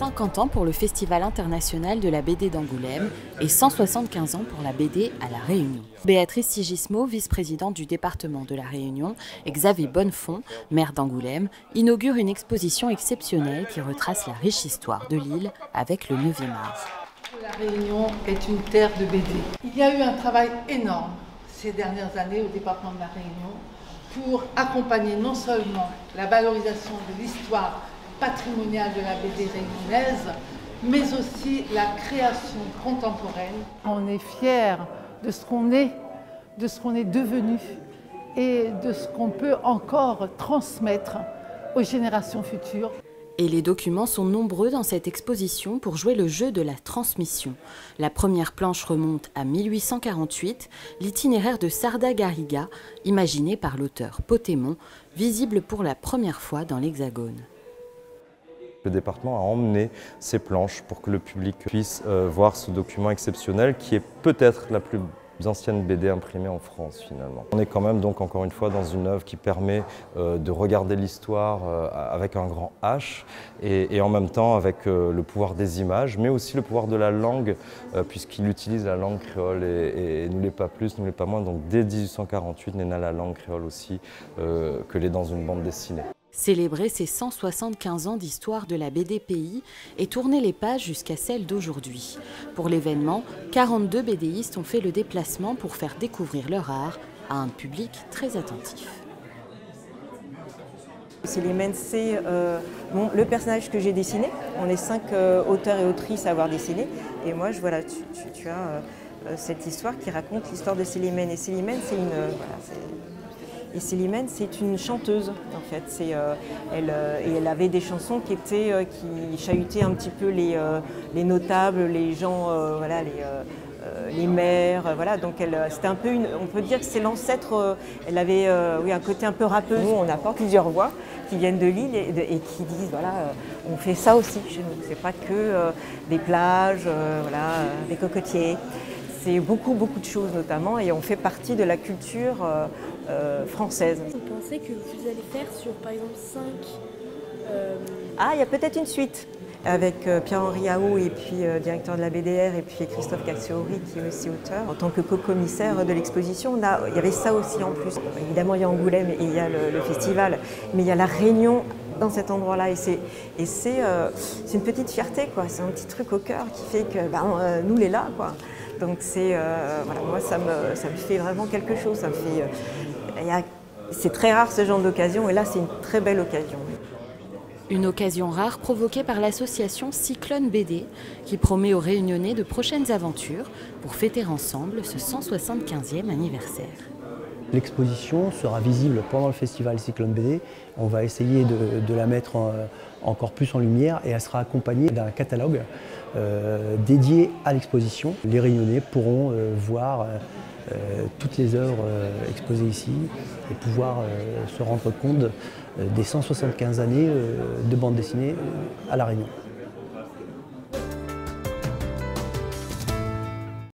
50 ans pour le Festival international de la BD d'Angoulême et 175 ans pour la BD à La Réunion. Béatrice Sigismo, vice-présidente du département de La Réunion, et Xavier Bonnefond, maire d'Angoulême, inaugurent une exposition exceptionnelle qui retrace la riche histoire de l'île avec le 9e art. La Réunion est une terre de BD. Il y a eu un travail énorme ces dernières années au département de La Réunion pour accompagner non seulement la valorisation de l'histoire patrimoniale de la BD réunionnaise, mais aussi la création contemporaine. On est fiers de ce qu'on est, de ce qu'on est devenu et de ce qu'on peut encore transmettre aux générations futures. Et les documents sont nombreux dans cette exposition pour jouer le jeu de la transmission. La première planche remonte à 1848, l'itinéraire de Sarda Garriga, imaginé par l'auteur Potémon, visible pour la première fois dans l'Hexagone. Le département a emmené ces planches pour que le public puisse voir ce document exceptionnel qui est peut-être la plus ancienne BD imprimée en France finalement. On est quand même donc encore une fois dans une œuvre qui permet de regarder l'histoire avec un grand H et en même temps avec le pouvoir des images, mais aussi le pouvoir de la langue puisqu'il utilise la langue créole et nous l'est pas plus, nous l'est pas moins. Donc dès 1848 naît la langue créole aussi que l'est dans une bande dessinée. Célébrer ces 175 ans d'histoire de la BD pays et tourner les pages jusqu'à celle d'aujourd'hui. Pour l'événement, 42 BDistes ont fait le déplacement pour faire découvrir leur art à un public très attentif. Célimène, c'est le personnage que j'ai dessiné. On est 5 auteurs et autrices à avoir dessiné. Et moi, voilà, tu as cette histoire qui raconte l'histoire de Célimène. Et Célimène, c'est une... Et Célimène, c'est une chanteuse, en fait. Elle avait des chansons qui chahutaient un petit peu les notables, les gens, voilà, les maires, voilà. Donc c'était un peu on peut dire que c'est l'ancêtre. Elle avait, oui, un côté un peu rappeuse. Nous, on apporte plusieurs voix qui viennent de l'île et qui disent, voilà, on fait ça aussi chez nous. C'est pas que des plages, voilà, des cocotiers. C'est beaucoup de choses notamment, et on fait partie de la culture française. Vous pensez que vous allez faire sur, par exemple, 5 Ah, il y a peut-être une suite avec Pierre-Henri Aou, et puis directeur de la BDR, et puis Christophe Cacciori, qui est aussi auteur. En tant que co-commissaire de l'exposition, il y avait ça aussi en plus. Évidemment, il y a Angoulême et il y a le festival, mais il y a la Réunion dans cet endroit-là, et c'est une petite fierté, quoi. C'est un petit truc au cœur qui fait que nous, les là, quoi. Donc voilà, moi ça me fait vraiment quelque chose. C'est très rare ce genre d'occasion, et là c'est une très belle occasion. Une occasion rare provoquée par l'association Cyclone BD qui promet aux Réunionnais de prochaines aventures pour fêter ensemble ce 175e anniversaire. L'exposition sera visible pendant le festival Cyclone BD. On va essayer de la mettre encore plus en lumière, et elle sera accompagnée d'un catalogue dédié à l'exposition. Les Réunionnais pourront voir toutes les œuvres exposées ici et pouvoir se rendre compte des 175 années de bande dessinée à La Réunion.